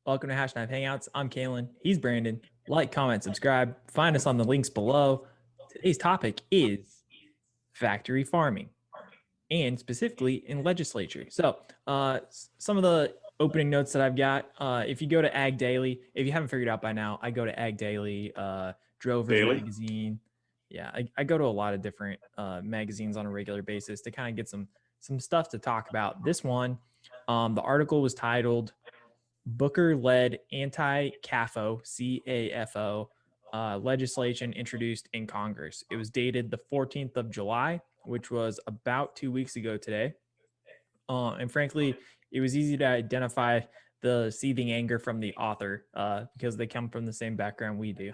Welcome to Hashknife Hangouts. I'm Calen. He's Brandon. Like, comment, subscribe. Find us on the links below. Today's topic is factory farming, and specifically in legislature. So, some of the opening notes that I've got. If you go to Ag Daily, if you haven't figured out by now, I go to Ag Daily, Drovers Daily? Magazine. Yeah, I go to a lot of different magazines on a regular basis to kind of get some stuff to talk about. This one, the article was titled Booker-led anti-CAFO (CAFO) legislation introduced in Congress. It was dated the 14th of July, which was about 2 weeks ago today. And frankly, it was easy to identify the seething anger from the author because they come from the same background we do.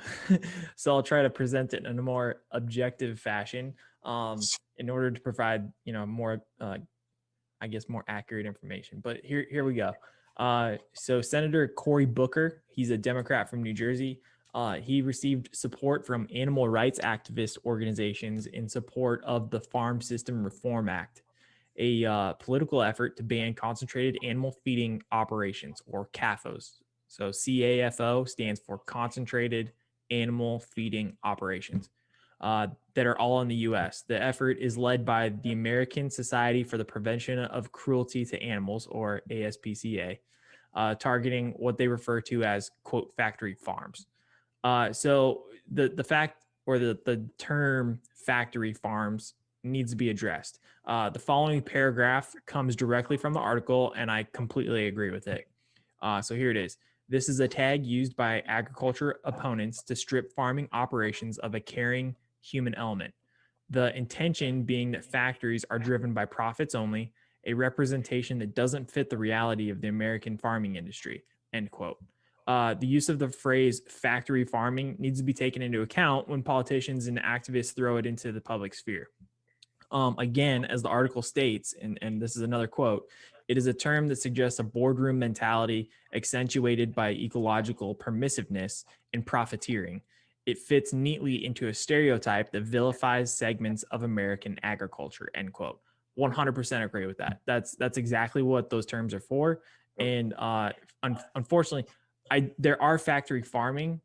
So I'll try to present it in a more objective fashion in order to provide, more, I guess, more accurate information. But here we go. So Senator Cory Booker, he's a Democrat from New Jersey. He received support from animal rights activist organizations in support of the Farm System Reform Act, a political effort to ban concentrated animal feeding operations, or CAFOs. So CAFO stands for Concentrated Animal Feeding Operations. That are all in the U.S. The effort is led by the American Society for the Prevention of Cruelty to Animals, or ASPCA, targeting what they refer to as, quote, factory farms. So the fact, or the term factory farms, needs to be addressed. The following paragraph comes directly from the article, and I completely agree with it. So here it is. This is a tag used by agriculture opponents to strip farming operations of a caring human element. The intention being that factories are driven by profits only, a representation that doesn't fit the reality of the American farming industry, end quote. The use of the phrase factory farming needs to be taken into account when politicians and activists throw it into the public sphere. Again, as the article states, and this is another quote, it is a term that suggests a boardroom mentality accentuated by ecological permissiveness and profiteering. It fits neatly into a stereotype that vilifies segments of American agriculture, end quote. 100% agree with that. That's exactly what those terms are for. And unfortunately, there are factory farming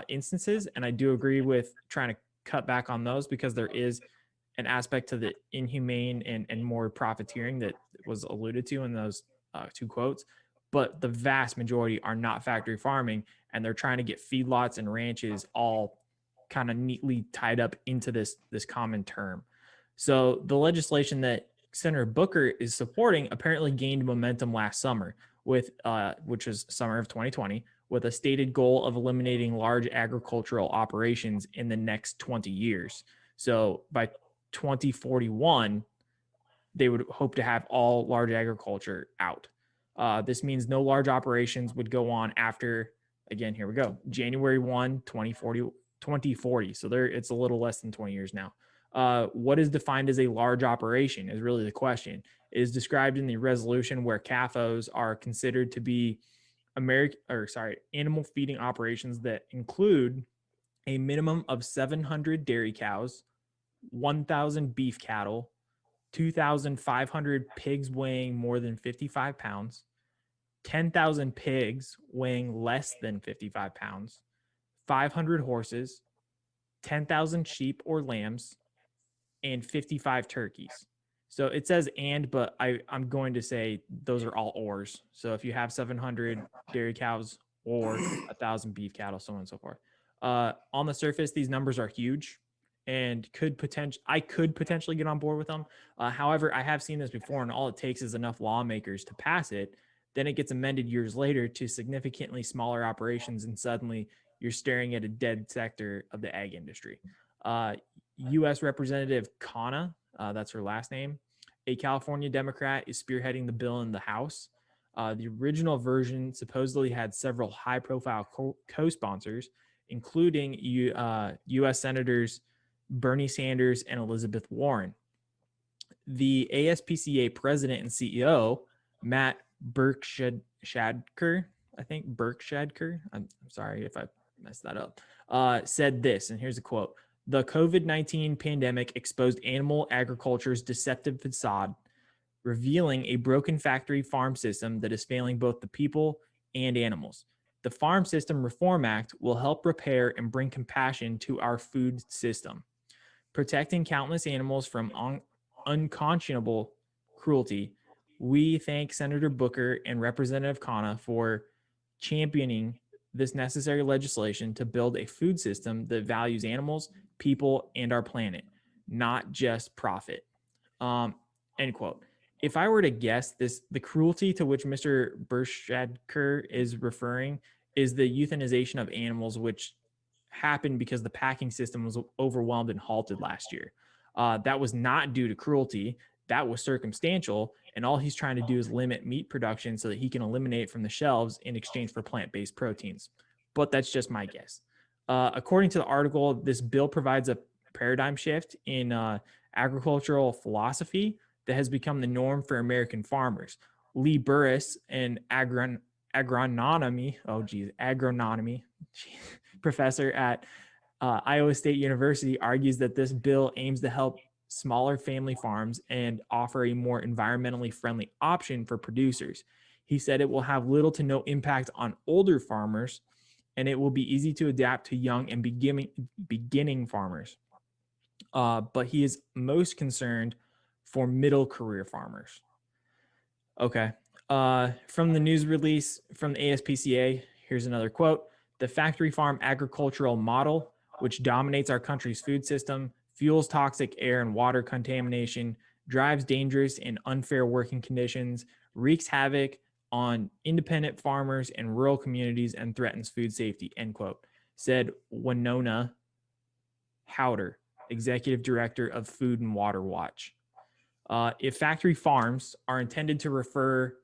instances, and I do agree with trying to cut back on those because there is an aspect to the inhumane and more profiteering that was alluded to in those two quotes. But the vast majority are not factory farming, and they're trying to get feedlots and ranches all kind of neatly tied up into this common term. So the legislation that Senator Booker is supporting apparently gained momentum last summer, with which is summer of 2020, with a stated goal of eliminating large agricultural operations in the next 20 years. So by 2041, they would hope to have all large agriculture out. This means no large operations would go on after, again, here we go, January 1, 2040. So it's a little less than 20 years now. What is defined as a large operation is really the question. It is described in the resolution where CAFOs are considered to be animal feeding operations that include a minimum of 700 dairy cows, 1,000 beef cattle, 2,500 pigs weighing more than 55 pounds, 10,000 pigs weighing less than 55 pounds, 500 horses, 10,000 sheep or lambs, and 55 turkeys. So it says but I'm going to say those are all ors. So if you have 700 dairy cows or 1,000 beef cattle, so on and so forth. On the surface, these numbers are huge and I could potentially get on board with them. However, I have seen this before, and all it takes is enough lawmakers to pass it. Then it gets amended years later to significantly smaller operations, and suddenly you're staring at a dead sector of the ag industry. U.S. Representative Kana, that's her last name, a California Democrat, is spearheading the bill in the House. The original version supposedly had several high-profile co-sponsors, including U.S. Senators Bernie Sanders and Elizabeth Warren. The ASPCA president and CEO, Matt Berkshadker, I'm sorry if I messed that up, said this, and here's a quote. The COVID-19 pandemic exposed animal agriculture's deceptive facade, revealing a broken factory farm system that is failing both the people and animals. The Farm System Reform Act will help repair and bring compassion to our food system, protecting countless animals from unconscionable cruelty. We thank Senator Booker and Representative Khanna for championing this necessary legislation to build a food system that values animals, people, and our planet, not just profit. End quote. If I were to guess, the cruelty to which Mr. Bershadker is referring is the euthanization of animals, which happened because the packing system was overwhelmed and halted last year. That was not due to cruelty. That was circumstantial. And all he's trying to do is limit meat production so that he can eliminate from the shelves in exchange for plant-based proteins. But that's just my guess. According to the article, this bill provides a paradigm shift in agricultural philosophy that has become the norm for American farmers. Lee Burris, an agronomy professor at Iowa State University, argues that this bill aims to help smaller family farms and offer a more environmentally friendly option for producers. He said it will have little to no impact on older farmers, and it will be easy to adapt to young and beginning farmers. But he is most concerned for middle career farmers. Okay. From the news release from the ASPCA, here's another quote. The factory farm agricultural model, which dominates our country's food system, fuels toxic air and water contamination, drives dangerous and unfair working conditions, wreaks havoc on independent farmers and rural communities, and threatens food safety, end quote, said Winona Howder, Executive Director of Food and Water Watch. If factory farms are intended to refer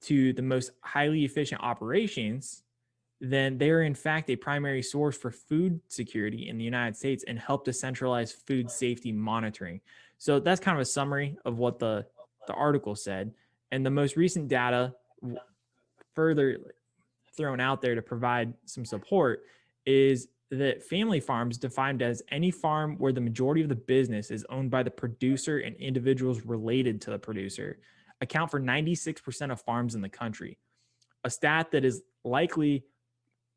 to the most highly efficient operations, then they are in fact a primary source for food security in the United States and help to centralize food safety monitoring. So that's kind of a summary of what the article said. And the most recent data further thrown out there to provide some support is that family farms, defined as any farm where the majority of the business is owned by the producer and individuals related to the producer, account for 96% of farms in the country. A stat that is likely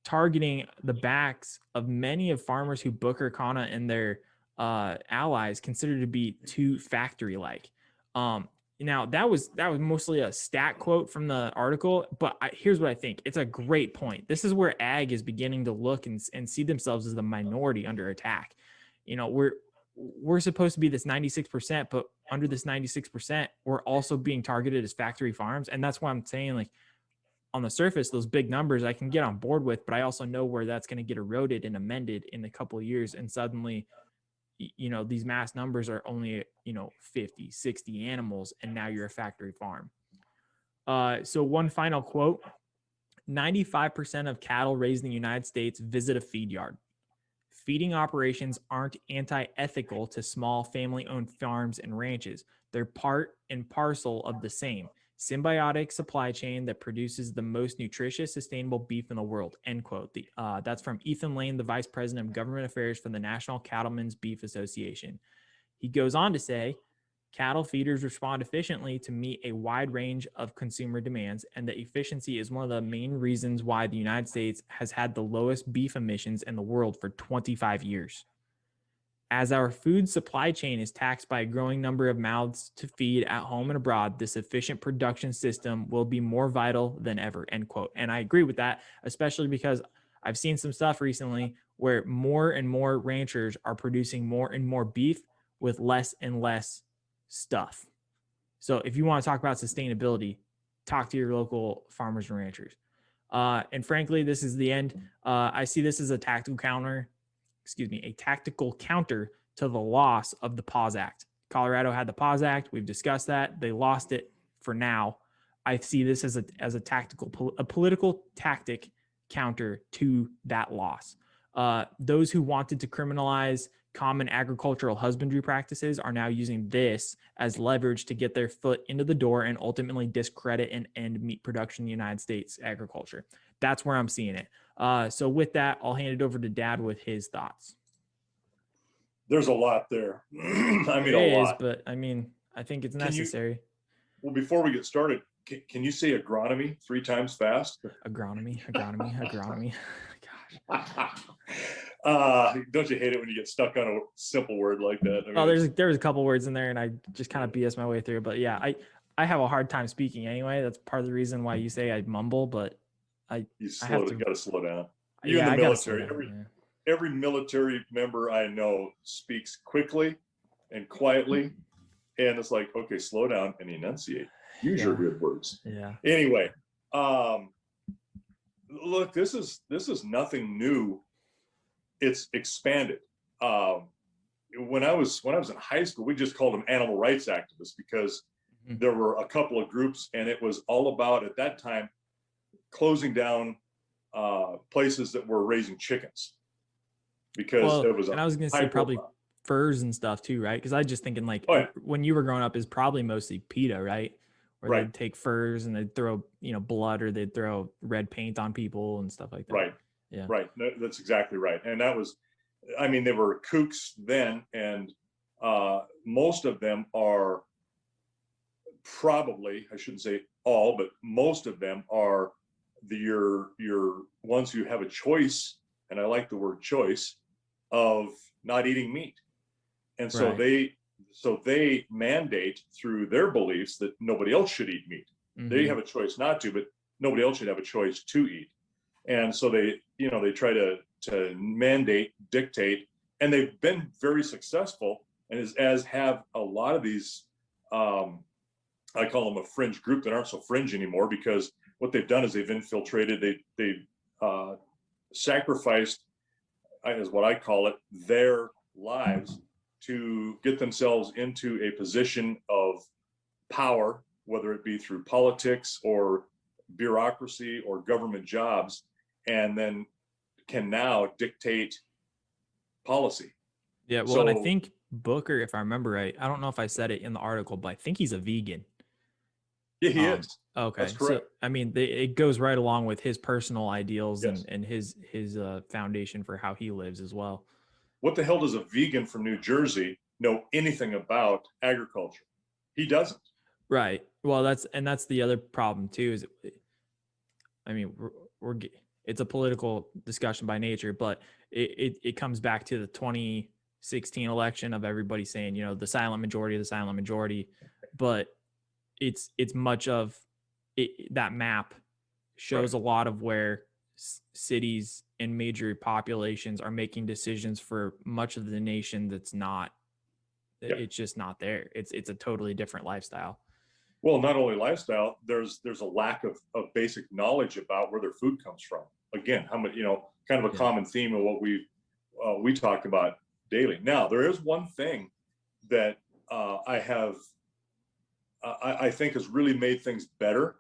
targeting the backs of many of farmers who Booker, Khanna, and their allies consider to be too factory-like. Now, that was mostly a stat quote from the article, but here's what I think. It's a great point. This is where ag is beginning to look and see themselves as the minority under attack. You know, we're supposed to be this 96%, but under this 96%, we're also being targeted as factory farms. And that's why I'm saying, like, on the surface, those big numbers I can get on board with, but I also know where that's going to get eroded and amended in a couple of years. And suddenly, you know, these mass numbers are only, 50, 60 animals, and now you're a factory farm. So one final quote, 95% of cattle raised in the United States visit a feed yard. Feeding operations aren't anti-ethical to small family-owned farms and ranches. They're part and parcel of the same symbiotic supply chain that produces the most nutritious, sustainable beef in the world, end quote. That's from Ethan Lane, the Vice President of Government Affairs for the National Cattlemen's Beef Association. He goes on to say, cattle feeders respond efficiently to meet a wide range of consumer demands, and that efficiency is one of the main reasons why the United States has had the lowest beef emissions in the world for 25 years. As our food supply chain is taxed by a growing number of mouths to feed at home and abroad, this efficient production system will be more vital than ever, end quote. And I agree with that, especially because I've seen some stuff recently where more and more ranchers are producing more and more beef with less and less stuff. So if you want to talk about sustainability, talk to your local farmers and ranchers. And frankly, this is the end. I see this as a tactical counter to the loss of the Pause Act. Colorado had the Pause Act. We've discussed that. They lost it for now. I see this as a political tactic counter to that loss. Those who wanted to criminalize common agricultural husbandry practices are now using this as leverage to get their foot into the door and ultimately discredit and end meat production in the United States agriculture. That's where I'm seeing it. So with that, I'll hand it over to Dad with his thoughts. There's a lot there. I mean, a lot. But I mean, I think it's necessary. Well, before we get started, can you say agronomy 3 times fast? Agronomy. Gosh. Don't you hate it when you get stuck on a simple word like that? I mean, There's a couple words in there, and I just kind of BS my way through. But yeah, I have a hard time speaking anyway. That's part of the reason why you say I mumble, but I have to. got to slow down. You Yeah, in the I gotta slow military, down. every military member I know speaks quickly and quietly, and it's like, okay, slow down and enunciate. Use your good words. Yeah. Anyway, look, this is nothing new. It's expanded. When I was in high school, we just called them animal rights activists because there were a couple of groups, and it was all about, at that time, closing down places that were raising chickens, because it was. And I was gonna say probably furs and stuff too, right? Because I was just thinking like when you were growing up is probably mostly PETA, right? Where they'd take furs and they'd throw blood, or they'd throw red paint on people and stuff like that. Right. Yeah. Right. That's exactly right. And that was, I mean, they were kooks then, and most of them are probably, I shouldn't say all, but most of them are your ones who have a choice, and I like the word choice, of not eating meat. And so they mandate through their beliefs that nobody else should eat meat. They have a choice not to, but nobody else should have a choice to eat. And so they try to mandate, dictate, and they've been very successful, and as have a lot of these, I call them a fringe group that aren't so fringe anymore, because what they've done is they've infiltrated, they've sacrificed, is what I call it, their lives to get themselves into a position of power, whether it be through politics or bureaucracy or government jobs, and then can now dictate policy. Yeah, well, and I think Booker, if I remember right, I don't know if I said it in the article, but I think he's a vegan. Yeah, he is. Okay, that's correct. So I mean, it goes right along with his personal ideals and his foundation for how he lives as well. What the hell does a vegan from New Jersey know anything about agriculture? He doesn't. Right. Well, that's the other problem too. Is, I mean, it's a political discussion by nature, but it comes back to the 2016 election of everybody saying, the silent majority, but it's much of it, that map shows a lot of where cities and major populations are making decisions for much of the nation that's not, it's just not there. It's a totally different lifestyle. Well, not only lifestyle, there's a lack of basic knowledge about where their food comes from. Again, how much, kind of a common theme of what we talk about daily. Now, there is one thing that I think has really made things better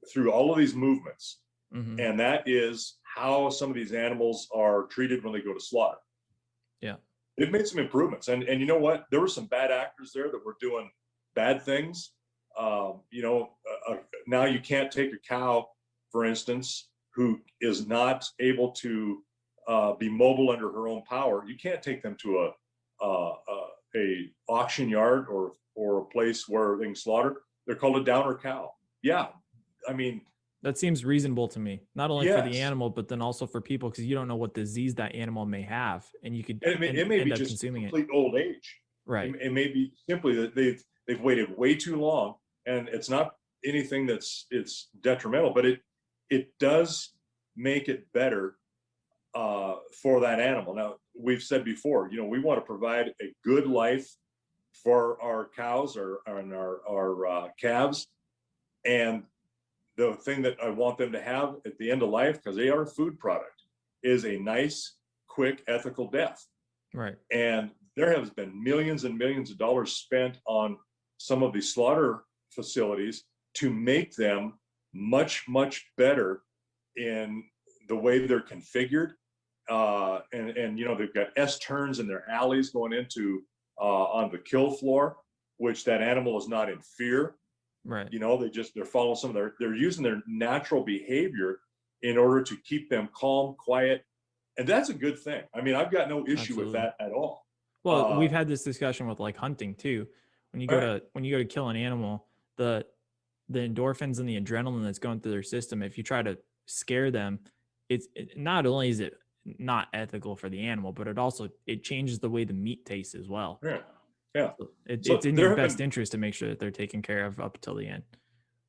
through all of these movements, and that is how some of these animals are treated when they go to slaughter. Yeah, they've made some improvements, and you know what? There were some bad actors there that were doing bad things. Now you can't take a cow, for instance, who is not able to be mobile under her own power. You can't take them to a auction yard or a place where they can slaughter. They're called a downer cow. Yeah, I mean, that seems reasonable to me. Not only for the animal, but then also for people, because you don't know what disease that animal may have, and you could it may be just complete old age. Right. It may be simply that they've waited way too long, and it's not anything it's detrimental, but it does make it better for that animal. Now, we've said before, we want to provide a good life for our cows or our calves, and the thing that I want them to have at the end of life, because they are a food product, is a nice, quick, ethical death. Right. And there has been millions and millions of dollars spent on some of these slaughter facilities to make them much, much better in the way they're configured. And they've got S-turns in their alleys going into on the kill floor, which that animal is not in fear. Right. They're following some of they're using their natural behavior in order to keep them calm, quiet. And that's a good thing. I mean, I've got no issue with that at all. Well, we've had this discussion with like hunting too. When you go to kill an animal, the the endorphins and the adrenaline that's going through their system, if you try to scare them, not only is it not ethical for the animal, but it changes the way the meat tastes as well. Yeah. Yeah. So it's in your best interest to make sure that they're taken care of up until the end.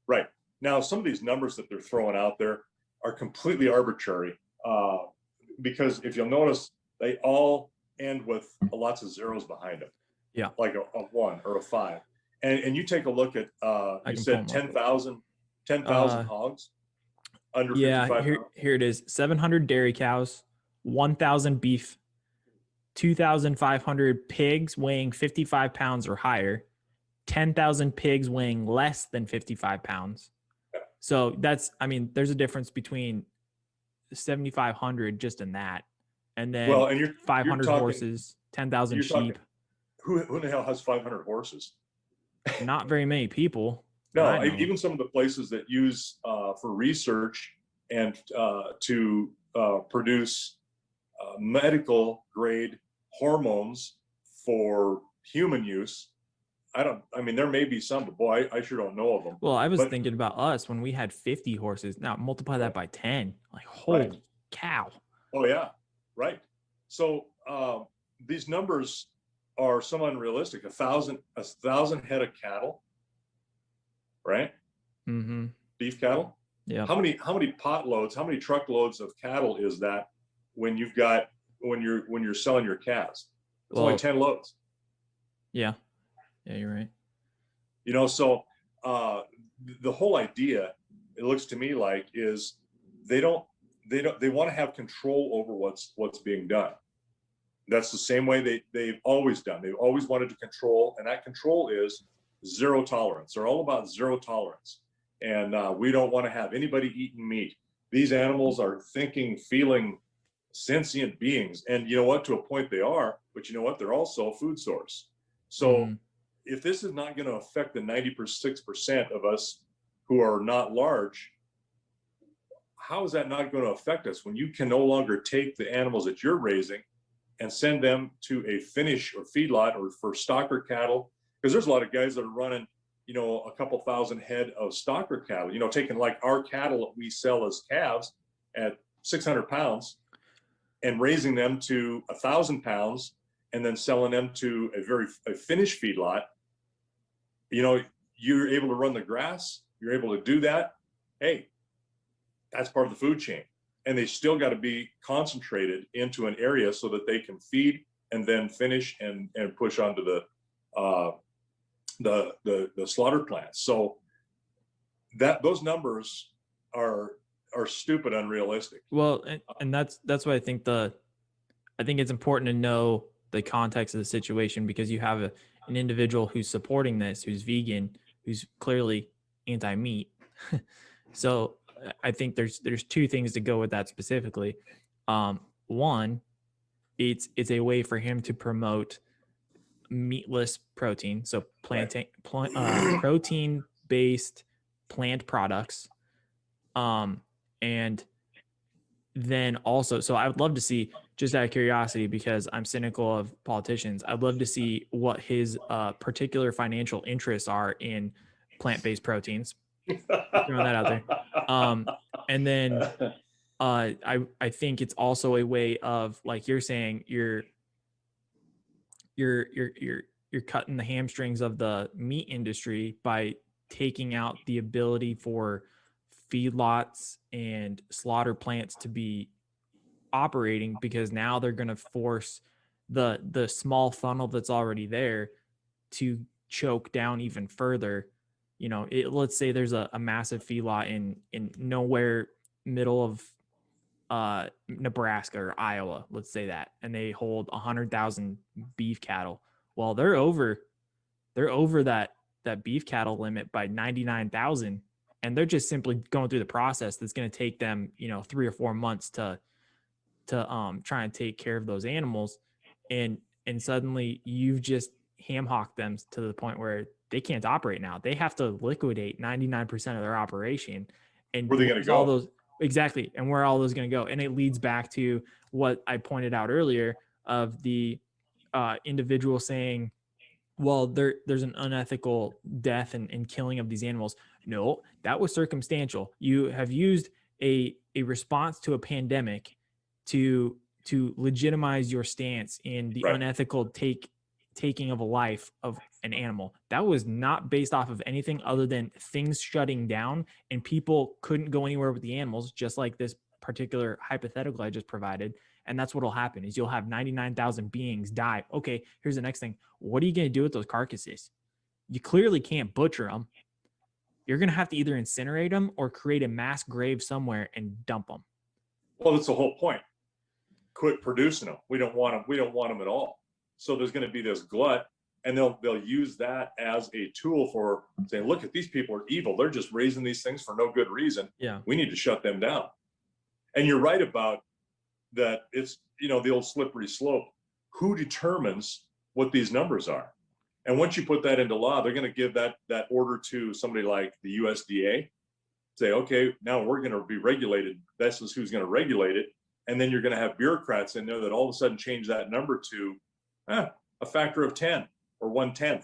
Right. Now, some of these numbers that they're throwing out there are completely arbitrary, because if you'll notice, they all end with lots of zeros behind them. Yeah. Like a 1 or a 5. And you take a look at, you said 10,000 hogs under 55 pounds. Here it is. 700 dairy cows, 1,000 beef, 2,500 pigs weighing 55 pounds or higher, 10,000 pigs weighing less than 55 pounds. So there's a difference between 7,500 just in that. And then 500 horses, 10,000 sheep. Who in the hell has 500 horses? Not very many people. No, even some of the places that use for research and to produce medical grade hormones for human use. There may be some, but boy, I sure don't know of them. Well, I was thinking about us when we had 50 horses. Now multiply that by 10. Like, holy cow. Oh yeah, right. So these numbers are somewhat unrealistic. 1,000 head of cattle, right? Mm-hmm. Beef cattle. Yeah. How many potloads? How many truckloads of cattle is that when you're selling your calves? It's only 10 loads. Yeah. Yeah, you're right. So the whole idea, it looks to me like, is they want to have control over what's being done. That's the same way they've always done. They've always wanted to control, and that control is zero tolerance. They're all about zero tolerance. And we don't want to have anybody eating meat. These animals are thinking, feeling, sentient beings. And you know what? To a point they are, but you know what? They're also a food source. So if this is not going to affect the 96% of us who are not large, how is that not going to affect us when you can no longer take the animals that you're raising and send them to a finish or feedlot or for stocker cattle? Because there's a lot of guys that are running, a couple thousand head of stocker cattle, taking like our cattle that we sell as calves at 600 pounds and raising them to 1,000 pounds and then selling them to a finished feedlot. You're able to run the grass, you're able to do that. Hey, that's part of the food chain. And they still got to be concentrated into an area so that they can feed and then finish and push onto the slaughter plants. So those numbers are stupid, unrealistic. Well, and that's why I think it's important to know the context of the situation, because you have an individual who's supporting this, who's vegan, who's clearly anti-meat. So I think there's two things to go with that specifically. One, it's a way for him to promote meatless protein, so protein-based plant products, and then also, so I would love to see, just out of curiosity, because I'm cynical of politicians, I'd love to see what his particular financial interests are in plant-based proteins. Throwing that out there. And then I think it's also a way of, like you're saying, you're cutting the hamstrings of the meat industry by taking out the ability for feedlots and slaughter plants to be operating, because now they're going to force the small funnel that's already there to choke down even further. Let's say there's a massive feedlot in nowhere middle of Nebraska or Iowa, let's say that, and they hold 100,000 beef cattle. Well, they're over that beef cattle limit by 99,000, and they're just simply going through the process that's going to take them 3 or 4 months to try and take care of those animals, and suddenly you've just ham hocked them to the point where they can't operate now. They have to liquidate 99% of their operation. And where are they going to go? All those, exactly. And where are all those going to go? And it leads back to what I pointed out earlier of the individual saying, well, there's an unethical death and killing of these animals. No, that was circumstantial. You have used a response to a pandemic to legitimize your stance in the Right. unethical taking of a life of an animal. That was not based off of anything other than things shutting down and people couldn't go anywhere with the animals, just like this particular hypothetical I just provided. And that's what'll happen is you'll have 99,000 beings die. Okay, here's the next thing. What are you going to do with those carcasses? You clearly can't butcher them. You're going to have to either incinerate them or create a mass grave somewhere and dump them. Well, that's the whole point. Quit producing them. We don't want them. We don't want them at all. So there's going to be this glut, and they'll use that as a tool for saying, look, at these people are evil. They're just raising these things for no good reason. Yeah. We need to shut them down. And you're right about that. It's, the old slippery slope. Who determines what these numbers are? And once you put that into law, they're going to give that order to somebody like the USDA. Say, okay, now we're going to be regulated. This is who's going to regulate it. And then you're going to have bureaucrats in there that all of a sudden change that number to a factor of 10 or 1/10.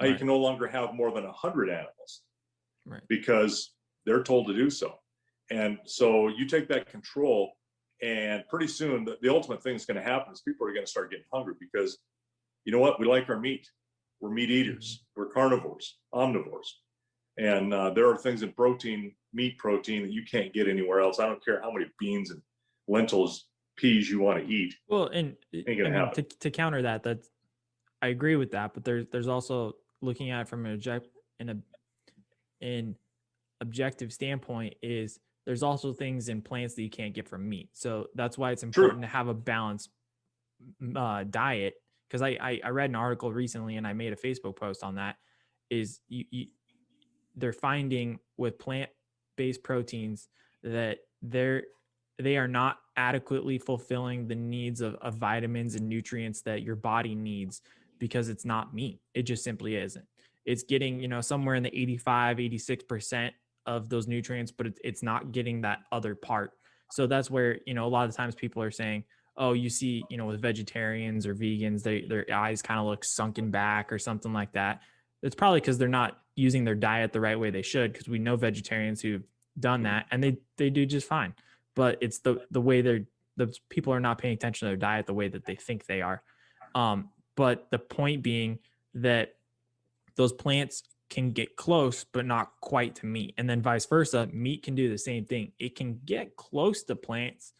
Right. You can no longer have more than 100 animals, right, because they're told to do so. And so you take that control, and pretty soon the ultimate thing that's going to happen is people are going to start getting hungry, because you know what? We like our meat. We're meat eaters. We're carnivores, omnivores. And there are things in meat protein that you can't get anywhere else. I don't care how many beans and lentils, peas you want to eat. Well, and to counter that, I agree with that, but there's also looking at it from an objective standpoint is there's also things in plants that you can't get from meat. So that's why it's important to have a balanced diet. Because I read an article recently and I made a Facebook post on that. Is they're finding with plant-based proteins that they are not adequately fulfilling the needs of vitamins and nutrients that your body needs, because it's not meat. It just simply isn't. It's getting, somewhere in the 85-86% of those nutrients, but it's not getting that other part. So that's where, a lot of times people are saying, oh, you see, with vegetarians or vegans, their eyes kind of look sunken back or something like that. It's probably because they're not using their diet the right way they should, because we know vegetarians who've done that and they do just fine. But it's the way the people are not paying attention to their diet the way that they think they are. But the point being that those plants can get close, but not quite to meat. And then vice versa, meat can do the same thing. It can get close to plants,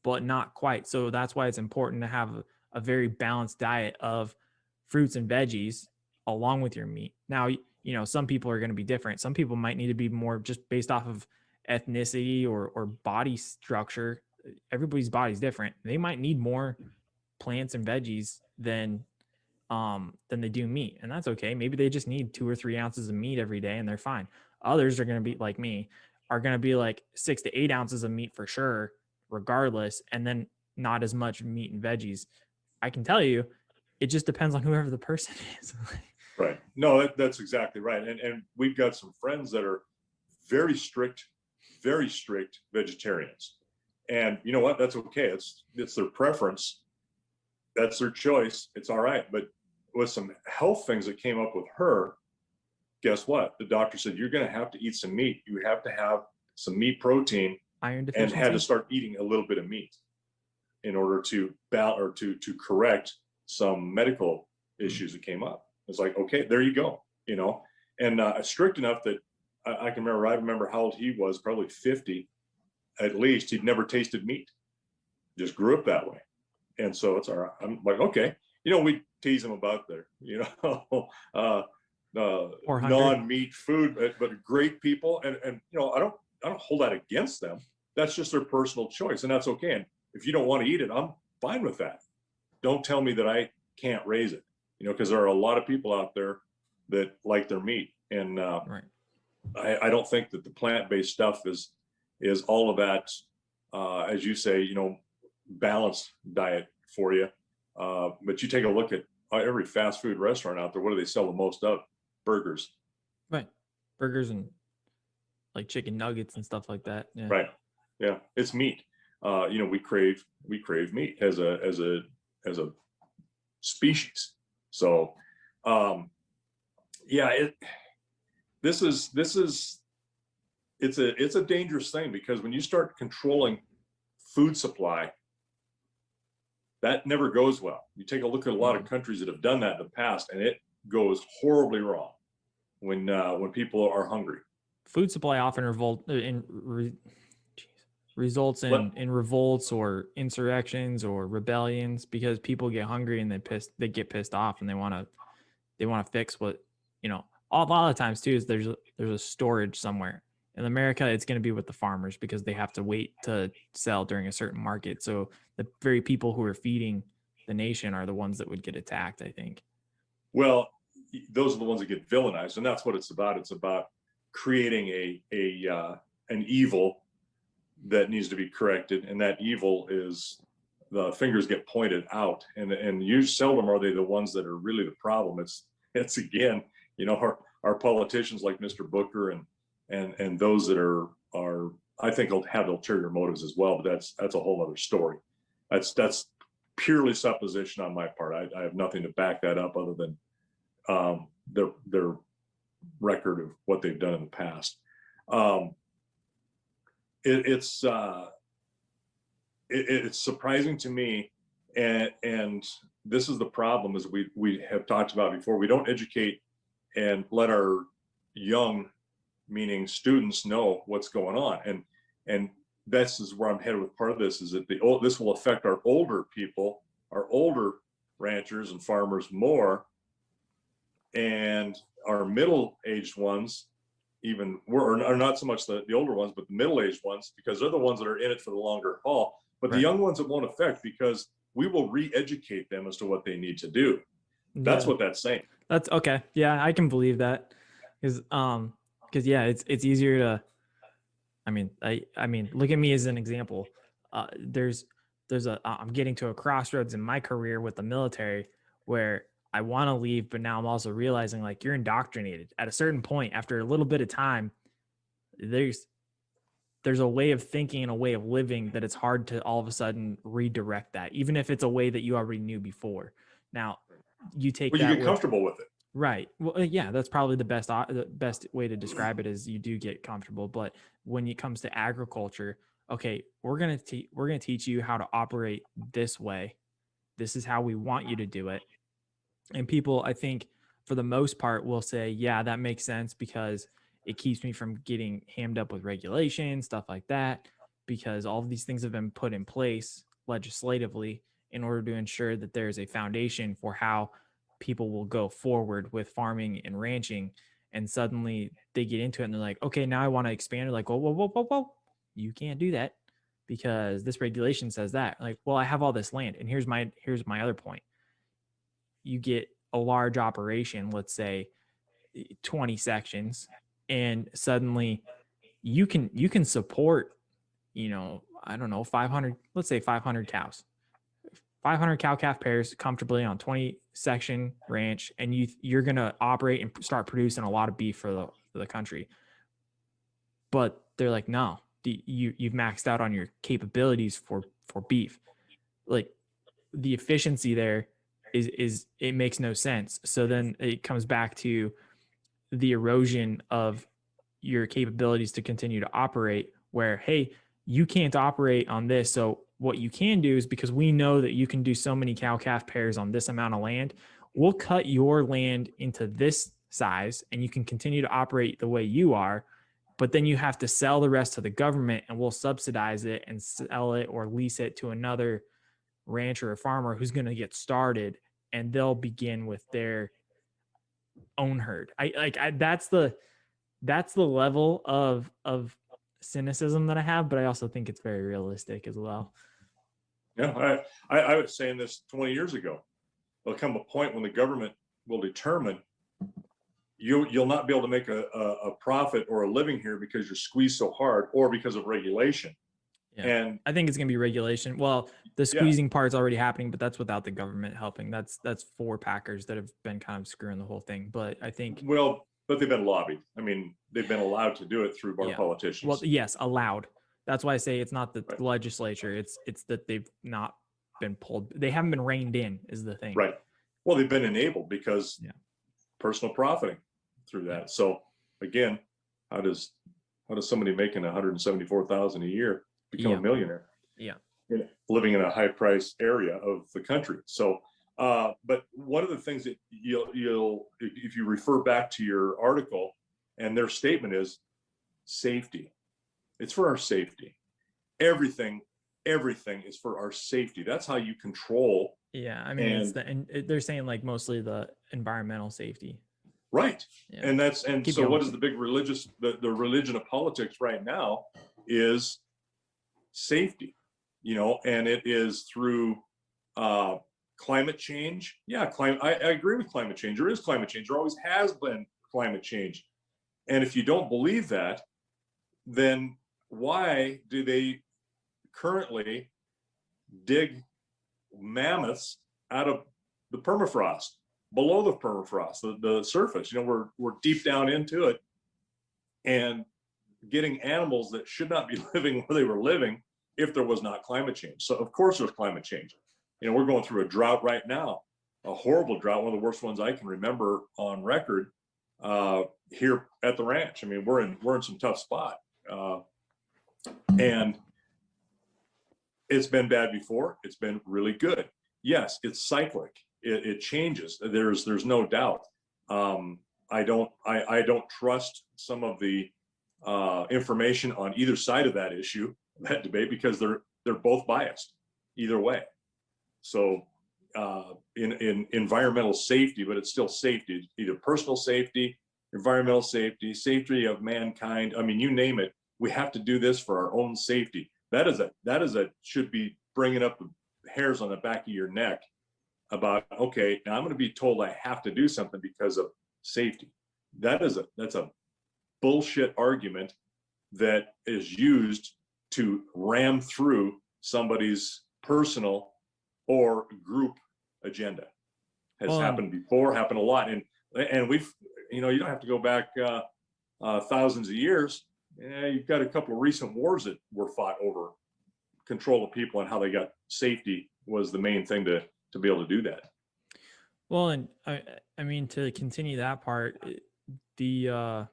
but not quite. So that's why it's important to have a very balanced diet of fruits and veggies along with your meat. Now, some people are going to be different. Some people might need to be more just based off of ethnicity or body structure. Everybody's body's different. They might need more plants and veggies than they do meat, and that's okay. Maybe they just need 2 or 3 ounces of meat every day and they're fine. Others are going to be like me, are going to be like 6 to 8 ounces of meat for sure, regardless, and then not as much meat and veggies. I can tell you, it just depends on whoever the person is. Right. No, that's exactly right. And we've got some friends that are very strict vegetarians. And you know what? That's okay. It's their preference. That's their choice. It's all right. But with some health things that came up with her, guess what? The doctor said, you're going to have to eat some meat. You have to have some meat protein, iron deficiency, and had to start eating a little bit of meat in order to to correct some medical issues that came up. It's like, okay, there you go. And strict enough that I remember how old he was, probably 50 at least. He'd never tasted meat, just grew up that way. And so it's all right. I'm like, okay, we tease him about their, non-meat food, but great people. And I don't hold that against them. That's just their personal choice, and that's okay. And if you don't want to eat it, I'm fine with that. Don't tell me that I can't raise it, because there are a lot of people out there that like their meat. And right. I don't think that the plant-based stuff is all of that, as you say, balanced diet for you. But you take a look at every fast food restaurant out there. What do they sell the most of? Burgers. Right. Burgers and like chicken nuggets and stuff like that. Yeah. Right. Yeah. It's meat. We crave meat as a species. So Yeah, this is it's a dangerous thing, because when you start controlling food supply, that never goes well. You take a look at a lot of countries that have done that in the past, and it goes horribly wrong when people are hungry. Food supply often results in revolts or insurrections or rebellions, because people get hungry and they get pissed off, and they want to fix what, a lot of times too is there's a storage somewhere. In America, it's going to be with the farmers, because they have to wait to sell during a certain market. So the very people who are feeding the nation are the ones that would get attacked, I think. Well, those are the ones that get villainized, and that's what it's about. It's about creating an evil that needs to be corrected, and that evil is the fingers get pointed out, and you seldom are they the ones that are really the problem. It's again, our politicians like Mr. Booker and those that are I think will have ulterior motives as well, but that's a whole other story. That's purely supposition on my part. I have nothing to back that up other than their record of what they've done in the past. It's surprising to me, and this is the problem, as we have talked about before. We don't educate and let our young, meaning students, know what's going on, and this is where I'm headed with part of this, is that this will affect our older people, our older ranchers and farmers more, and our middle-aged ones even, or not so much the older ones, but the middle-aged ones, because they're the ones that are in it for the longer haul. But right. The young ones it won't affect, because we will re-educate them as to what they need to do. That's what that's saying. That's okay. Yeah, I can believe that, because yeah, it's easier to. I mean, look at me as an example. I'm getting to a crossroads in my career with the military where I want to leave, but now I'm also realizing, like, you're indoctrinated at a certain point. After a little bit of time, there's a way of thinking and a way of living that it's hard to all of a sudden redirect that, even if it's a way that you already knew before. Now, you take you get comfortable with it. Right. Well, yeah, that's probably the best way to describe it, is you do get comfortable. But when it comes to agriculture, okay, we're gonna teach you how to operate this way. This is how we want you to do it. And people, I think, for the most part, will say, yeah, that makes sense, because it keeps me from getting hammed up with regulation, stuff like that, because all of these things have been put in place legislatively in order to ensure that there's a foundation for how people will go forward with farming and ranching. And suddenly they get into it and they're like, okay, now I want to expand. They're like, whoa, you can't do that because this regulation says that. Like, well, I have all this land, and here's my other point. You get a large operation, let's say 20 sections, and suddenly you can support, I don't know, 500, let's say 500 cows, 500 cow calf pairs comfortably on 20 section ranch, and you're going to operate and start producing a lot of beef for the country. But they're like, no, you've maxed out on your capabilities for beef. Like, the efficiency there is it makes no sense. So then it comes back to the erosion of your capabilities to continue to operate, where, hey, you can't operate on this. So what you can do is, because we know that you can do so many cow calf pairs on this amount of land, we'll cut your land into this size and you can continue to operate the way you are. But then you have to sell the rest to the government, and we'll subsidize it and sell it or lease it to another rancher or farmer who's going to get started, and they'll begin with their own herd. That's the level of cynicism that I have, but I also think it's very realistic as well. Yeah, I was saying this 20 years ago. There'll come a point when the government will determine you'll not be able to make a profit or a living here because you're squeezed so hard, or because of regulation. Yeah. And I think it's going to be regulation. Well, the squeezing part's already happening, but that's without the government helping. That's for packers that have been kind of screwing the whole thing. But I think, but they've been lobbied. I mean, they've been allowed to do it through our politicians. Well, yes, allowed. That's why I say it's not the legislature. It's that they've not been pulled. They haven't been reined in, is the thing. Right. Well, they've been enabled because personal profiting through that. So again, how does somebody making 174,000 a year become a millionaire? Yeah. Living in a high price area of the country. So, but one of the things that you'll, if you refer back to your article, and their statement is safety. It's for our safety. Everything is for our safety. That's how you control. Yeah. I mean, and they're saying like mostly the environmental safety. Right. Yeah. And Keep so going. What is the big the religion of politics right now is safety, and it is through climate change. Yeah, I agree with climate change. There is climate change. There always has been climate change. And if you don't believe that, then why do they currently dig mammoths out of the permafrost, below the permafrost, the surface? We're deep down into it, and getting animals that should not be living where they were living if there was not climate change. So of course there's climate change. We're going through a drought right now, a horrible drought, one of the worst ones I can remember on record here at the ranch. I mean, we're in some tough spot, and it's been bad before. It's been really good. Yes, it's cyclic. It changes. There's no doubt. I don't trust some of the information on either side of that issue, that debate, because they're both biased either way. So in environmental safety, but it's still safety, either personal safety, environmental safety, safety of mankind. I mean, you name it. We have to do this for our own safety. That is a should be bringing up the hairs on the back of your neck about, okay, now I'm going to be told I have to do something because of safety. That's a bullshit argument that is used to ram through somebody's personal or group agenda. Has happened before, happened a lot. And we've, you don't have to go back thousands of years. You've got a couple of recent wars that were fought over control of people, and how they got safety was the main thing to be able to do that. Well, and I mean, to continue that part, the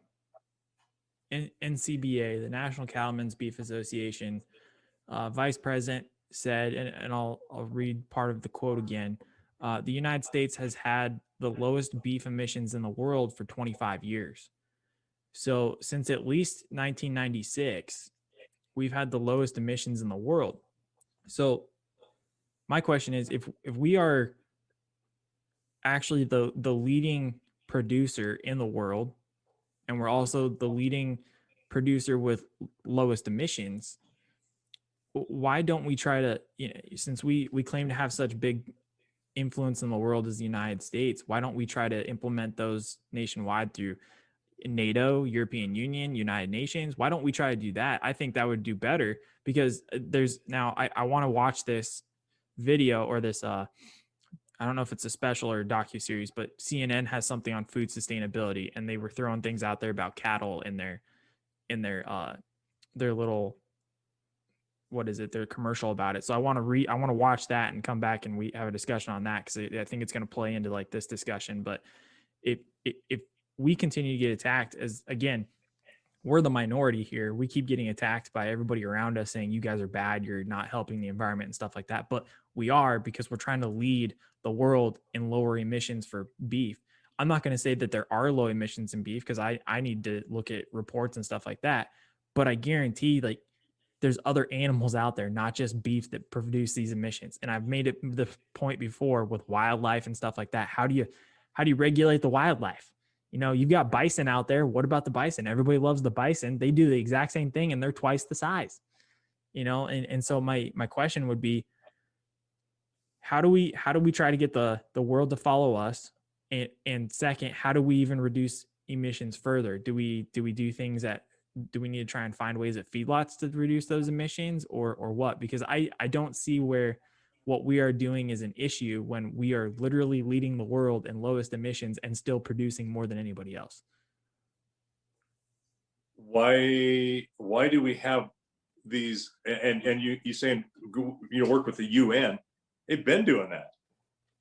NCBA, the National Cattlemen's Beef Association, vice president said, and I'll read part of the quote again. The United States has had the lowest beef emissions in the world for 25 years. So since at least 1996, we've had the lowest emissions in the world. So my question is, if we are actually the leading producer in the world, and we're also the leading producer with lowest emissions, why don't we try to, since we claim to have such big influence in the world as the United States, why don't we try to implement those nationwide through NATO, European Union, United Nations? Why don't we try to do that? I think that would do better, because there's now, I want to watch this video or this, I don't know if it's a special or a docuseries, but CNN has something on food sustainability, and they were throwing things out there about cattle in their little, what is it, their commercial about it. So I want to watch that and come back and we have a discussion on that, because I think it's going to play into like this discussion. But if we continue to get attacked, as again, we're the minority here, we keep getting attacked by everybody around us saying you guys are bad, you're not helping the environment and stuff like that. But we are, because we're trying to lead the world in lower emissions for beef. I'm not going to say that there are low emissions in beef, because I need to look at reports and stuff like that. But I guarantee, like, there's other animals out there, not just beef, that produce these emissions. And I've made it the point before with wildlife and stuff like that. How do you regulate the wildlife? You've got bison out there. What about the bison? Everybody loves the bison. They do the exact same thing, and they're twice the size. And so my question would be, how do we try to get the world to follow us? And second, how do we even reduce emissions further? Do we do things that, do we need to try and find ways at feedlots to reduce those emissions, or what? Because I don't see where what we are doing is an issue when we are literally leading the world in lowest emissions and still producing more than anybody else. Why do we have these, and you saying, work with the UN? They've been doing that.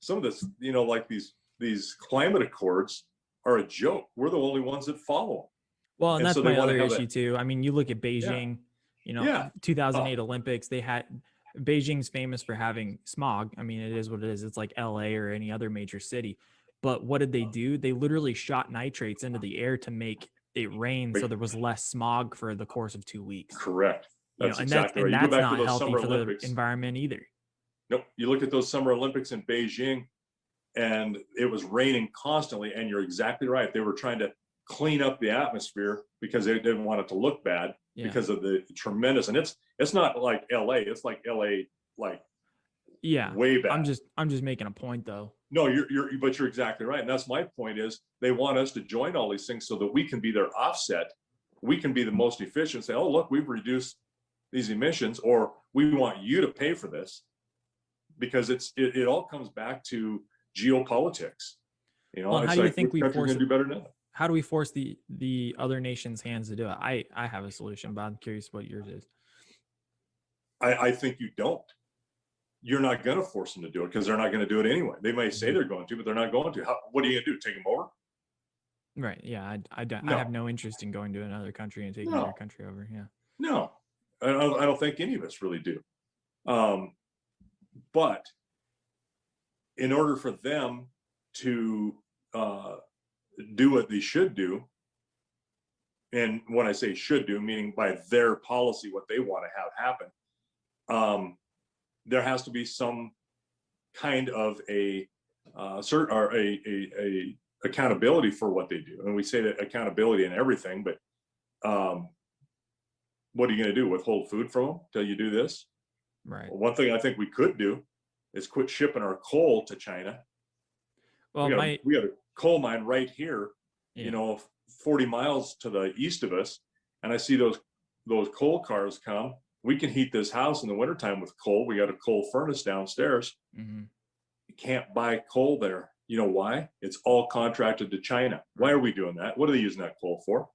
Some of this, like these climate accords are a joke. We're the only ones that follow them. Well, and And that's so they my want other to have issue too. I mean, you look at Beijing, yeah. 2008 Olympics, they had Beijing's famous for having smog. I mean, it is what it is. It's like LA or any other major city. But what did they do? They literally shot nitrates into the air to make it rain so there was less smog for the course of 2 weeks. Correct. That's And exactly right. You go that's back to not those healthy Summer for Olympics. the environment either. Nope. You look at those Summer Olympics in Beijing, and it was raining constantly. And you're exactly right. They were trying to clean up the atmosphere because they didn't want it to look bad because of the tremendous. And it's not like LA. It's like LA, like way bad. I'm just making a point though. No, but you're exactly right. And that's my point is they want us to join all these things so that we can be their offset. We can be the most efficient. Say, oh, look, we've reduced these emissions, or we want you to pay for this, because it all comes back to geopolitics. Well, how do you think we force do better now? How do we force the other nations' hands to do it? I have a solution, but I'm curious what yours is. I think you don't. You're not going to force them to do it because they're not going to do it anyway. They may say they're going to, but they're not going to. What are you going to do? Take them over? Right. Yeah. I have no interest in going to another country and taking another country over. Yeah. No, I don't think any of us really do. But in order for them to do what they should do, and when I say should do, meaning by their policy, what they want to have happen, there has to be some kind of a accountability for what they do. And we say that accountability in everything, but what are you going to do? Withhold food from them till you do this? Right. Well, one thing I think we could do is quit shipping our coal to China. Well, we got a coal mine right here, 40 miles to the east of us, and I see those coal cars come. We can heat this house in the wintertime with coal. We got a coal furnace downstairs. Mm-hmm. You can't buy coal there. You know why? It's all contracted to China. Why are we doing that? What are they using that coal for?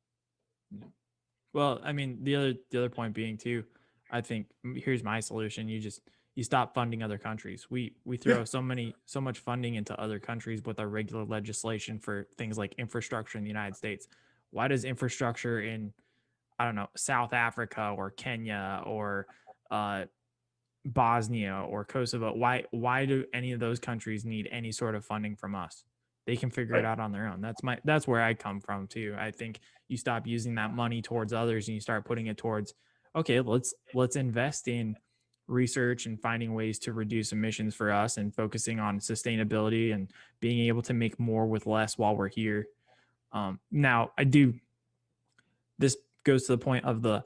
Well, I mean, the other point being too, I think here's my solution. You stop funding other countries. We throw so much funding into other countries with our regular legislation for things like infrastructure in the United States. Why does infrastructure in, I don't know, South Africa or Kenya or Bosnia or Kosovo, why do any of those countries need any sort of funding from us? They can figure it out on their own. That's where I come from too. I think you stop using that money towards others and you start putting it towards, okay, let's invest in research and finding ways to reduce emissions for us and focusing on sustainability and being able to make more with less while we're here. Now this goes to the point of the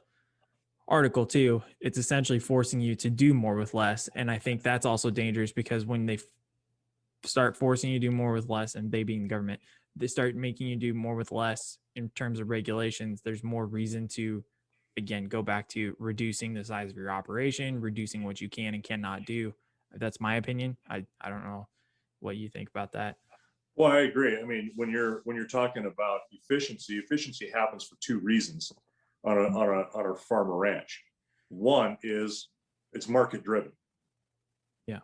article too. It's essentially forcing you to do more with less. And I think that's also dangerous because when they start forcing you to do more with less, and they being the government, they start making you do more with less in terms of regulations, there's more reason to, again, go back to reducing the size of your operation, reducing what you can and cannot do. That's my opinion. I don't know what you think about that. Well, I agree. I mean, when you're talking about efficiency happens for two reasons on a farm or ranch. One is it's market driven. Yeah.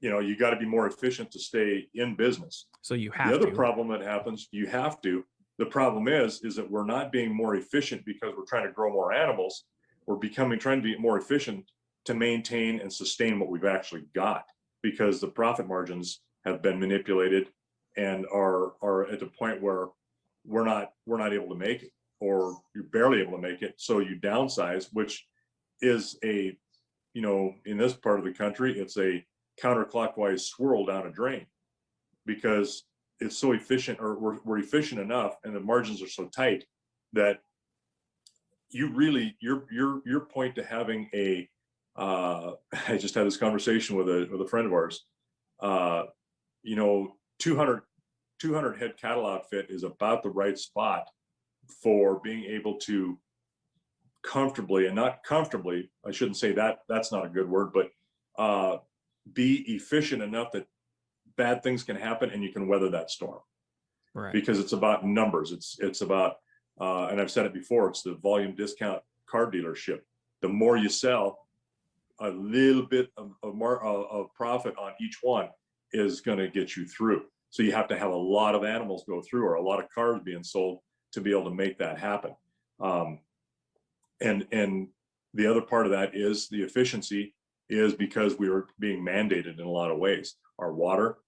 You got to be more efficient to stay in business. So you have the other problem that happens, you have to. The problem is that we're not being more efficient because we're trying to grow more animals. We're trying to be more efficient to maintain and sustain what we've actually got, because the profit margins have been manipulated and are at the point where we're not able to make it, or you're barely able to make it. So you downsize, which is in this part of the country, it's a counterclockwise swirl down a drain, because it's so efficient, or we're efficient enough and the margins are so tight that your point to having I just had this conversation with a friend of ours, 200 head cattle outfit is about the right spot for being able to comfortably, and not comfortably, I shouldn't say that, that's not a good word, but be efficient enough that bad things can happen and you can weather that storm. Right. Because it's about numbers. It's about, and I've said it before, it's the volume discount car dealership. The more you sell, a little bit of profit on each one is going to get you through. So you have to have a lot of animals go through, or a lot of cars being sold to be able to make that happen. And the other part of that is the efficiency, is because we were being mandated in a lot of ways. Our water,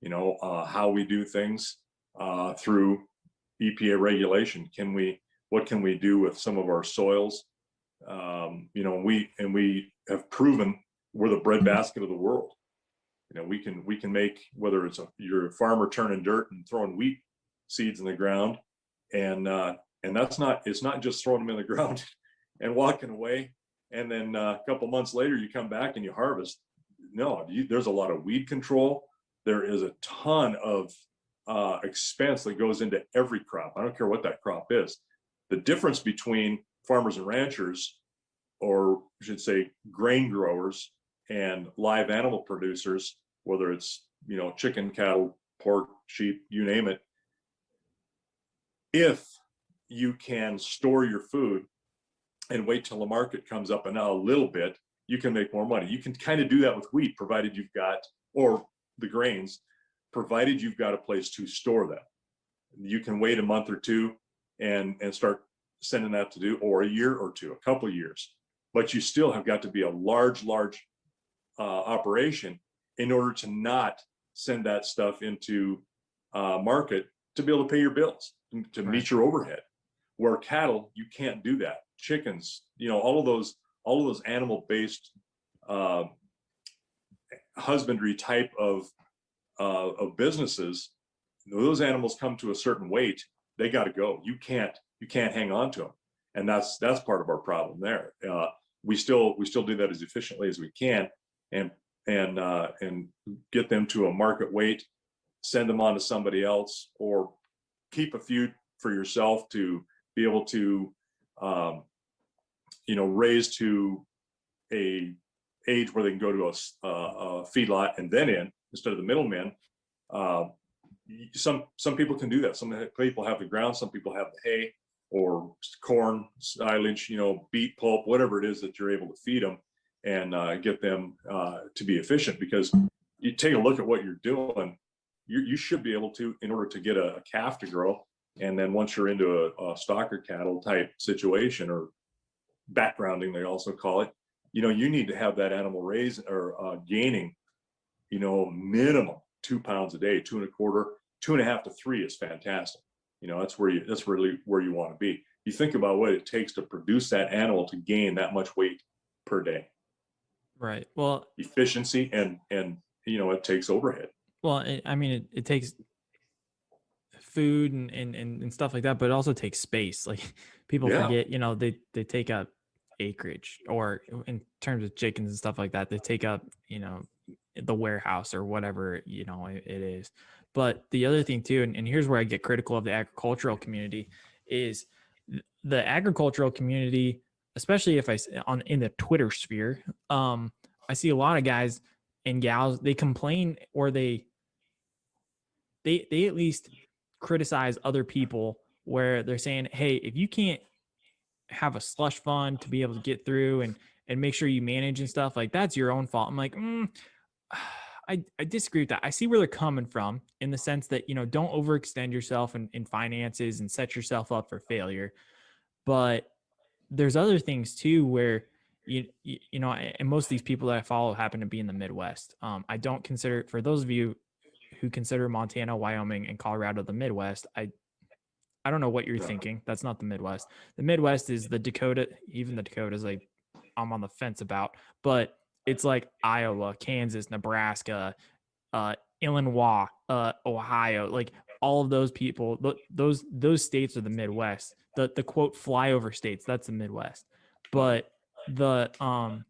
how we do things through EPA regulation. What can we do with some of our soils? We have proven we're the breadbasket of the world. We can make, whether you're a farmer turning dirt and throwing wheat seeds in the ground, and it's not just throwing them in the ground and walking away, and then a couple months later you come back and you harvest. No, there's a lot of weed control. There is a ton of expense that goes into every crop. I don't care what that crop is. The difference between farmers and ranchers, or I should say grain growers, and live animal producers, whether it's chicken, cattle, pork, sheep, you name it, if you can store your food and wait till the market comes up and a little bit, you can make more money. You can kind of do that with wheat, provided you've got, or the grains, provided you've got a place to store them. You can wait a month or two and start sending that to do, or a year or two, a couple of years, but you still have got to be a large operation in order to not send that stuff into market to be able to pay your bills, to meet your overhead. Where cattle, you can't do that. Chickens, all of those animal-based husbandry type of businesses, those animals come to a certain weight, they got to go. You can't hang on to them, and that's part of our problem there. We still do that as efficiently as we can, and get them to a market weight, send them on to somebody else, or keep a few for yourself to be able to raise to a age where they can go to a feedlot and then instead of the middlemen. Some people can do that. Some people have the ground, some people have the hay or corn, silage, beet pulp, whatever it is that you're able to feed them and get them to be efficient. Because you take a look at what you're doing, you should be able to, in order to get a calf to grow, and then once you're into a stocker cattle type situation, or backgrounding they also call it, you need to have that animal raised or gaining, minimum 2 pounds a day, 2.25, 2.5 to 3 is fantastic. That's really where you want to be. You think about what it takes to produce that animal to gain that much weight per day. Right. Well, efficiency and it takes overhead. Well, it takes food and stuff like that, but it also takes space. Like, people forget, they take up acreage, or in terms of chickens and stuff like that, they take up, the warehouse or whatever, it is. But the other thing too, and here's where I get critical of the agricultural community, is the agricultural community, especially if in the Twitter sphere, I see a lot of guys and gals, they complain, or they at least criticize other people, where they're saying, hey, if you can't have a slush fund to be able to get through and make sure you manage and stuff, like, that's your own fault. I'm like, I disagree with that. I see where they're coming from, in the sense that, don't overextend yourself in finances and set yourself up for failure. But there's other things too, where and most of these people that I follow happen to be in the Midwest. I don't consider, for those of you who consider Montana, Wyoming, and Colorado the Midwest, I don't know what you're thinking. That's not the Midwest. The Midwest is the Dakota. Even the Dakotas, like, I'm on the fence about, but it's like Iowa, Kansas, Nebraska, Illinois, Ohio, like all of those people, those states are the Midwest. The quote flyover states, that's the Midwest. But the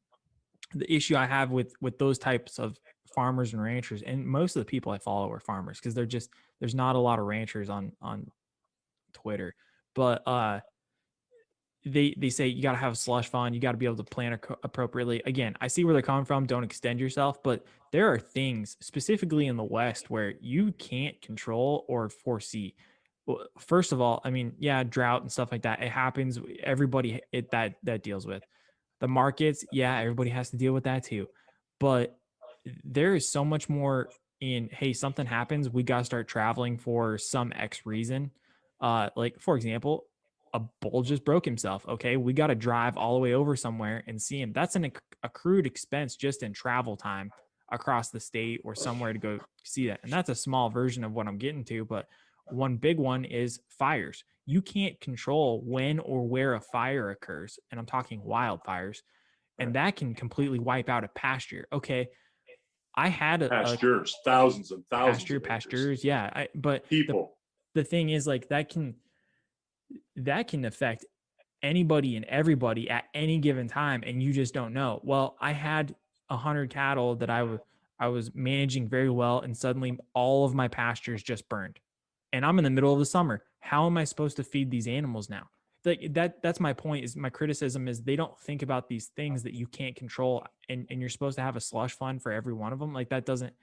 issue I have with those types of farmers and ranchers, and most of the people I follow are farmers, because there's not a lot of ranchers on Twitter, but they say you got to have a slush fund, you got to be able to plan appropriately. Again, I see where they're coming from. Don't extend yourself, but there are things specifically in the West where you can't control or foresee. Well, first of all, drought and stuff like that, it happens. Everybody that deals with the markets. Yeah, everybody has to deal with that too. But there is so much more and hey, something happens, we got to start traveling for some X reason. Like for example, a bull just broke himself. Okay, we got to drive all the way over somewhere and see him. That's an accrued expense just in travel time across the state or somewhere to go see that. And that's a small version of what I'm getting to. But one big one is fires. You can't control when or where a fire occurs. And I'm talking wildfires. And that can completely wipe out a pasture. Okay, I had a Pastures, thousands and thousands of acres. pastures. Yeah. But People. the thing is, like, that can affect anybody and everybody at any given time, and you just don't know. Well, I had 100 cattle that I was managing very well, and suddenly all of my pastures just burned, and I'm in the middle of the summer. How am I supposed to feed these animals now? That's my point. Is my criticism is they don't think about these things that you can't control, and you're supposed to have a slush fund for every one of them. Like, that doesn't.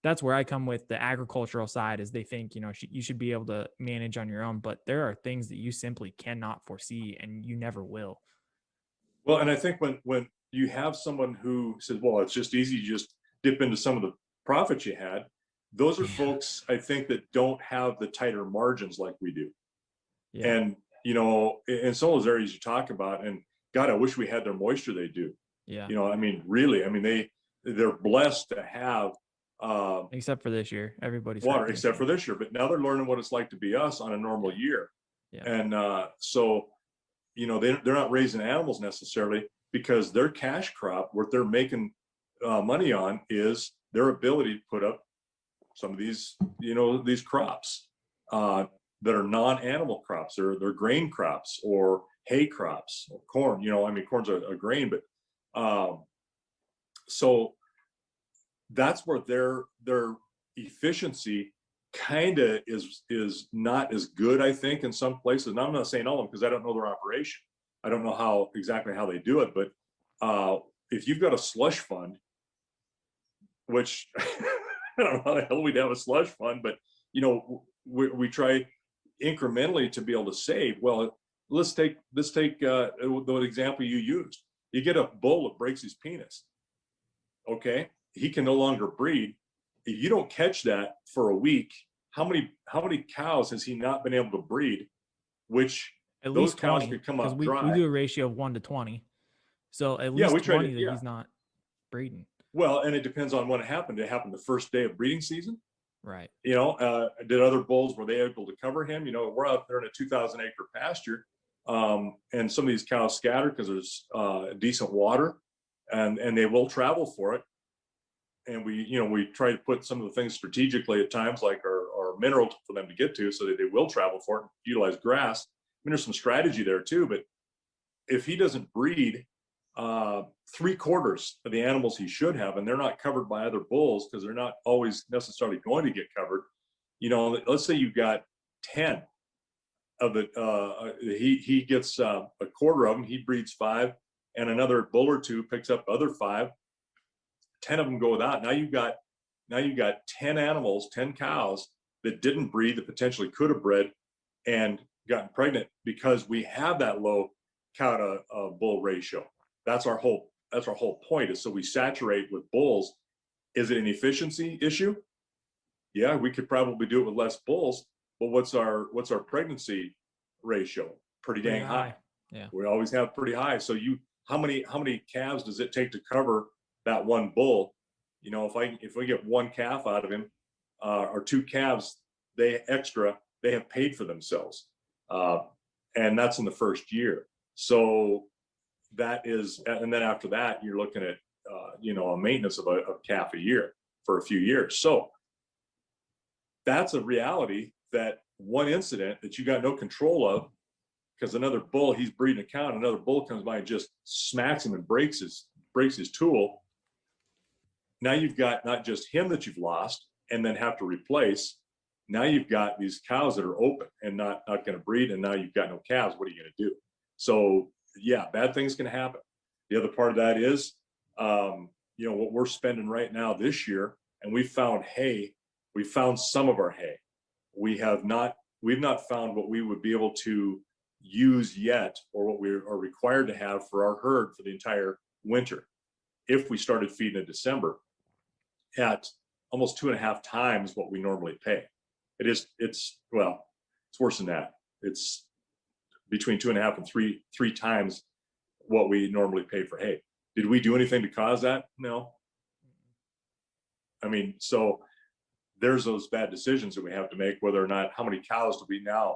That's where I come with the agricultural side, is they think, you should be able to manage on your own, but there are things that you simply cannot foresee, and you never will. Well, and I think when you have someone who says, well, it's just easy, you just dip into some of the profits you had, those are folks, I think, that don't have the tighter margins like we do. Yeah. And, in some of those areas you talk about, and God, I wish we had their moisture they do. Yeah. I mean, really, I mean, they're blessed to have except for this year, everybody's water, except for this year. But now they're learning what it's like to be us on a normal year. Yeah. And so, they're not raising animals necessarily, because their cash crop, what they're making money on, is their ability to put up some of these, these crops that are non-animal crops. They're grain crops or hay crops or corn. I mean, corn's a grain, but so that's where their efficiency kind of is not as good, I think, in some places. And I'm not saying all of them, because I don't know their operation. I don't know exactly how they do it. But if you've got a slush fund, which I don't know how the hell we'd have a slush fund, but we try incrementally to be able to save. Well, let's take the example you used. You get a bull that breaks his penis. Okay, he can no longer breed. If you don't catch that for a week, how many cows has he not been able to breed? Which at those least cows 20, could come up we dry. do a ratio of 1 to 20. So at least 20 that he's not breeding. Well, and it depends on when it happened. It happened the first day of breeding season. Right. Did other bulls, were they able to cover him? We're out there in a 2,000 acre pasture, and some of these cows scatter because there's decent water, and they will travel for it. And we try to put some of the things strategically at times, like our mineral for them to get to, so that they will travel for it and utilize grass. I mean, there's some strategy there too, but if he doesn't breed 3/4 of the animals he should have, and they're not covered by other bulls because they're not always necessarily going to get covered. Let's say you've got 10 of the, he gets a quarter of them, he breeds 5, and another bull or two picks up other 5. 10 of them go without. Now you've got 10 animals, 10 cows that didn't breed, that potentially could have bred and gotten pregnant, because we have that low cow to bull ratio. That's our whole point, is so we saturate with bulls. Is it an efficiency issue? Yeah, we could probably do it with less bulls, but what's our pregnancy ratio? Pretty dang high. Yeah. We always have pretty high. So how many calves does it take to cover that one bull? If we get one calf out of him, or 2 calves, they have paid for themselves, and that's in the first year. So that is, and then after that, you're looking at a maintenance of a calf a year for a few years. So that's a reality, that one incident that you got no control of, because another bull, he's breeding a cow, and another bull comes by and just smacks him and breaks his tool. Now you've got not just him that you've lost and then have to replace. Now you've got these cows that are open and not going to breed, and now you've got no calves. What are you going to do? So yeah, bad things can happen. The other part of that is, what we're spending right now this year, and we found hay. We found some of our hay. We've not found what we would be able to use yet, or what we are required to have for our herd for the entire winter, if we started feeding in December at almost 2.5 times what we normally pay. It's worse than that. It's between 2.5 and three times what we normally pay for hay. Did we do anything to cause that? No. I mean, so there's those bad decisions that we have to make, whether or not, how many cows do we now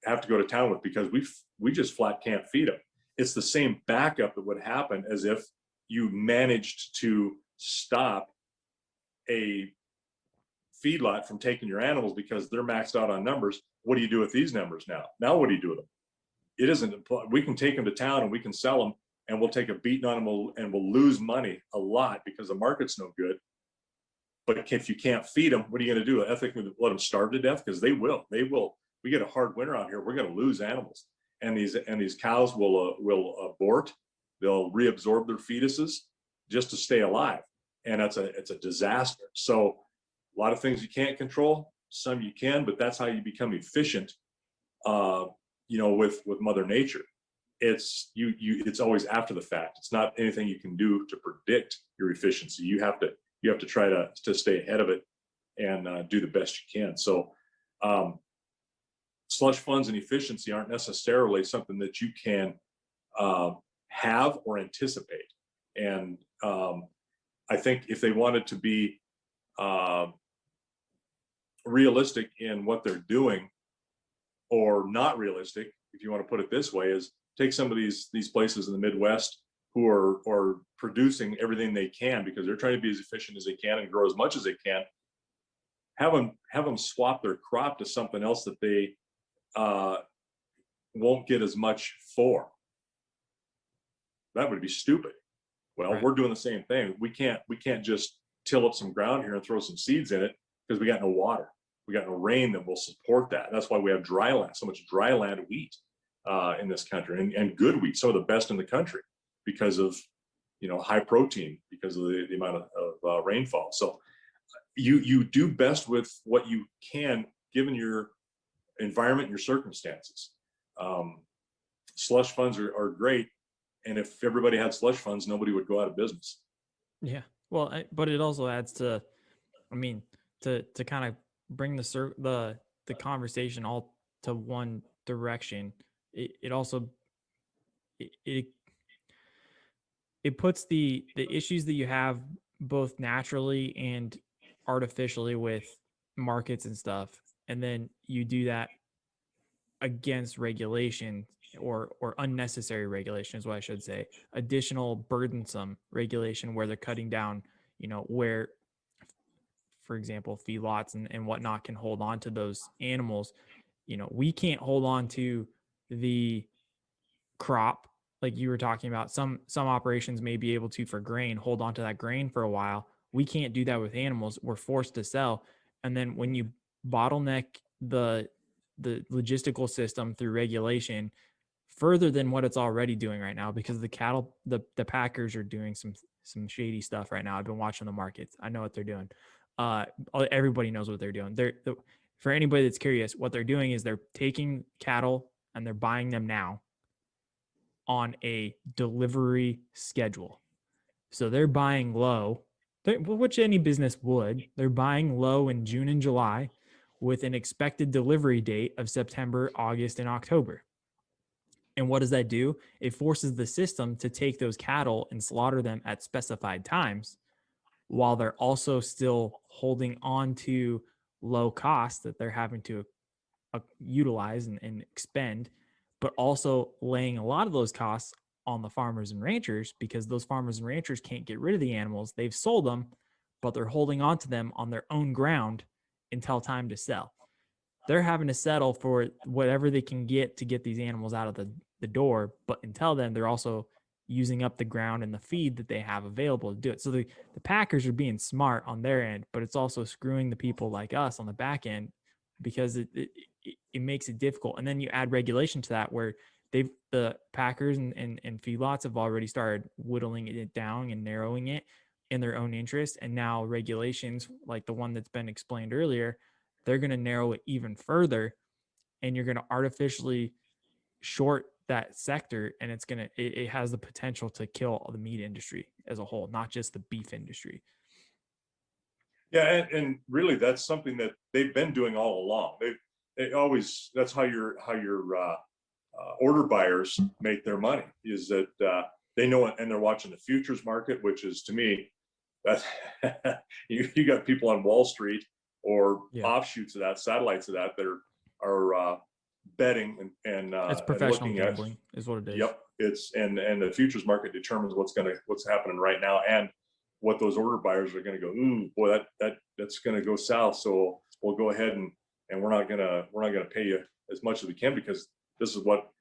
have to go to town with, because we just flat can't feed them. It's the same backup that would happen as if you managed to stop a feedlot from taking your animals because they're maxed out on numbers. What do you do with these numbers now? Now, what do you do with them? It isn't, we can take them to town and we can sell them and we'll take a beating on them and we'll lose money a lot because the market's no good. But if you can't feed them, what are you going to do? Ethically let them starve to death? Because they will. We get a hard winter out here, we're going to lose animals. And these cows will abort. They'll reabsorb their fetuses just to stay alive. And it's a disaster. So a lot of things you can't control, some you can, but that's how you become efficient, with Mother Nature. It's always after the fact. It's not anything you can do to predict your efficiency. You have to try to stay ahead of it and do the best you can. So slush funds and efficiency aren't necessarily something that you can have or anticipate. And I think if they wanted to be realistic in what they're doing, or not realistic, if you want to put it this way, is take some of these places in the Midwest who are producing everything they can because they're trying to be as efficient as they can and grow as much as they can. Have them swap their crop to something else that they won't get as much for. That would be stupid. Well, right. We're doing the same thing. We can't just till up some ground here and throw some seeds in it because we got no water. We got no rain that will support that. That's why we have dry land, so much dry land wheat in this country, and good wheat, some of the best in the country, because of high protein, because of the amount of rainfall. So you do best with what you can given your environment and your circumstances. Slush funds are great, and if everybody had slush funds, nobody would go out of business. Yeah, well, but it also adds to, to kind of bring the conversation all to one direction. It also it puts the issues that you have both naturally and artificially with markets and stuff, and then you do that against regulation or unnecessary regulation is what I should say, additional burdensome regulation where they're cutting down, where, for example, feedlots and whatnot can hold on to those animals. We can't hold on to the crop like you were talking about. Some operations may be able to, for grain, hold on to that grain for a while. We can't do that with animals. We're forced to sell. And then when you bottleneck the logistical system through regulation further than what it's already doing right now, because the packers are doing some shady stuff right now. I've been watching the markets. I know what they're doing. Everybody knows what they're doing. For anybody that's curious, what they're doing is they're taking cattle and they're buying them now on a delivery schedule. So they're buying low, which any business would. They're buying low in June and July with an expected delivery date of September, August, and October. And what does that do? It forces the system to take those cattle and slaughter them at specified times, while they're also still holding on to low costs that they're having to utilize and expend, but also laying a lot of those costs on the farmers and ranchers, because those farmers and ranchers can't get rid of the animals. They've sold them, but they're holding on to them on their own ground until time to sell. They're having to settle for whatever they can get to get these animals out of the door. But until then, they're also using up the ground and the feed that they have available to do it. So the packers are being smart on their end, but it's also screwing the people like us on the back end, because it makes it difficult. And then you add regulation to that, where the packers and feedlots have already started whittling it down and narrowing it in their own interest. And now regulations like the one that's been explained earlier, they're going to narrow it even further, and you're going to artificially short that sector. And it has the potential to kill the meat industry as a whole, not just the beef industry. Yeah, and really that's something that they've been doing all along. They always, that's how your order buyers make their money, is that they know it, and they're watching the futures market, which is, to me, that you got people on Wall Street or offshoots of that, satellites of that are betting and It's professional looking gambling is what it is. Yep, it's and the futures market determines what's happening right now, and what those order buyers are going to go. Ooh, boy, that's going to go south. So we'll go ahead and we're not gonna pay you as much as we can, because this is what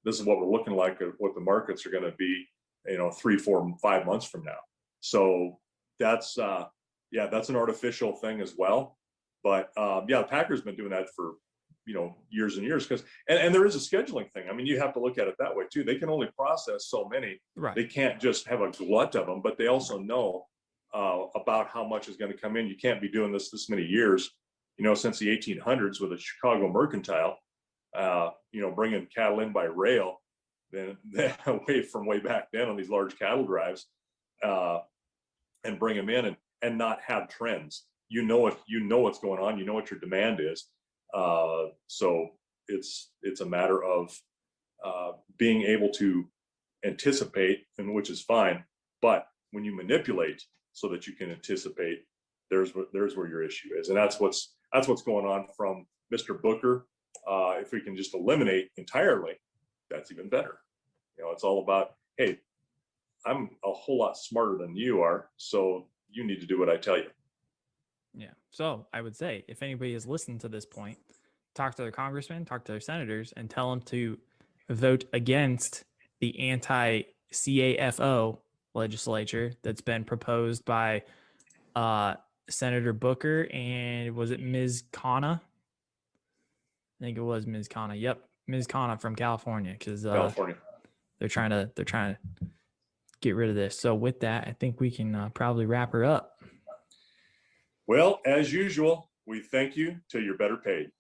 we're looking like, what the markets are going to be, 3, 4, 5 months from now. So that's that's an artificial thing as well. But the Packers been doing that for years and years, because and there is a scheduling thing. I mean, you have to look at it that way too. They can only process so many. Right. They can't just have a glut of them, but they also know about how much is going to come in. You can't be doing this many years, since the 1800s with the Chicago Mercantile, bringing cattle in by rail, then away from way back then on these large cattle drives, and bring them in and not have trends. What's going on. You know what your demand is. So it's a matter of being able to anticipate, and which is fine. But when you manipulate so that you can anticipate, there's where your issue is, and that's what's going on from Mr. Booker. If we can just eliminate entirely, that's even better. It's all about, hey, I'm a whole lot smarter than you are, so you need to do what I tell you. Yeah. So I would say, if anybody has listened to this point, talk to their congressman, talk to their senators, and tell them to vote against the anti-CAFO legislature that's been proposed by Senator Booker, and was it Ms. Khanna? I think it was Ms. Khanna. Yep, Ms. Khanna from California, because California. They're trying to get rid of this. So with that, I think we can probably wrap her up. Well, as usual, we thank you till you're better paid.